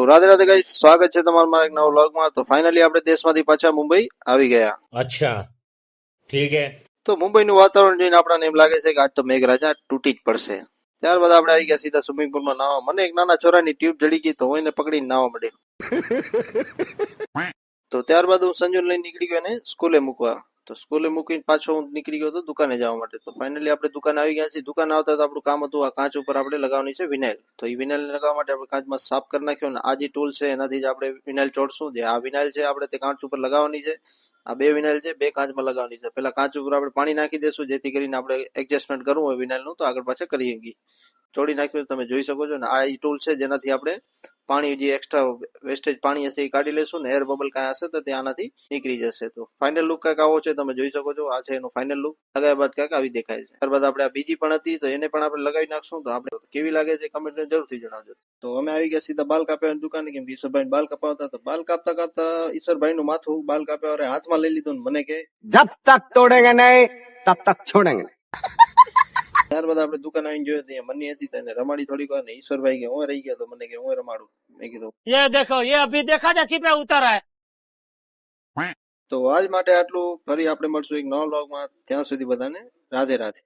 Radhe Radhe guys, સ્વાગત છે તમારું મારા એક નવા વ્લોગમાં। તો ફાઇનલી આપણે દેશમાંથી પાછા મુંબઈ આવી ગયા। अच्छा ठीक है। તો મુંબઈનું વાતાવરણ જોઈને આપણને એમ લાગે છે કે આજ તો મેઘરાજા તૂટી જ પડશે। ત્યારબાદ આપણે આવી ગયા સીધા સ્વિમિંગ પુલમાં નાહવા। મને એક નાના છોરાની ટ્યુબ જડી ગઈ તો હું એને પકડીને નાહવા માંડ્યો। તો ત્યારબાદ હું સંજુને લઈને નીકળી ગયો એને સ્કૂલે મૂકવા। તો સ્કૂલે મૂકીને પાછો હું નીકળી ગયો હતો દુકાને જવા માટે। તો ફાઇનલી આપણે દુકાને આવી ગયા છીએ। દુકાને આવતા તો આપણું કામ હતું આ કાચ ઉપર આપણે લગાવવાની છે વિનાઇલ। તો એ વિનાઇલ લગાવવા માટે આપણે કાચમાં સાફ કરી નાખ્યો ને આ જે ટૂલ છે એનાથી જ આપણે વિનાઇલ ચોડશું। જે આ વિનાઇલ છે આપણે તે કાચ ઉપર લગાવવાની છે। આ બે વિનાઇલ છે, બે કાચમાં લગાવવાની છે। પેલા કાચ ઉપર આપણે પાણી નાખી દેશું જેથી કરીને આપણે એડજસ્ટમેન્ટ કરવું હોય વિનાઇલનું તો આગળ પાછળ કરી શકીએ। ચોડી નાખ્યું તમે જોઈ શકો છો ને આ એ ટૂલ છે જેનાથી આપણે પાણી જે એક્સ્ટ્રા વેસ્ટેજ પાણી હશે એ કાઢી લેશું ને એર બબલ કાંઈ હશે તો તે આનાથી નીકળી જશે। તો ફાઇનલ લુક કાંઈક આવો છે, તમે જોઈ શકો છો। આ છે એનો ફાઇનલ લુક। લગાવ્યા બાદ કાંઈક આવી દેખાય છે। ત્યારબાદ આપણે આ બીજી પણ હતી તો એને પણ આપણે લગાવી નાખશું। તો આપણે કેવી લાગે છે કમેન્ટ જરૂરથી જણાવજો। તો અમે આવી ગયા સીધા બાલ કાપ્યાની દુકાને, કેમ ઈશ્વરભાઈ બાલ કપાવતા। તો બાલ કાપતા કાપતા ઈશ્વરભાઈ નું માથું બાલ કાપ્યા હાથમાં લઈ લીધું ને મને કે जब तक तोड़ेंगे नहीं तब तक छोड़ेंगे नहीं। ત્યારબાદ આપણે દુકાન આવીને જોયું તો મની હતી તેને રમાડી થોડીક વાર ને ઈશ્વરભાઈ કે હું રહી ગયો તો મને કે હું રમાડું। મેં કીધું ये देखो ये अभी देखा जैसी पे उतर है। તો આજ માટે આટલું। ફરી આપણે મળશું એક નવા વ્લોગમાં। ત્યાં સુધી બધાને રાધે રાધે।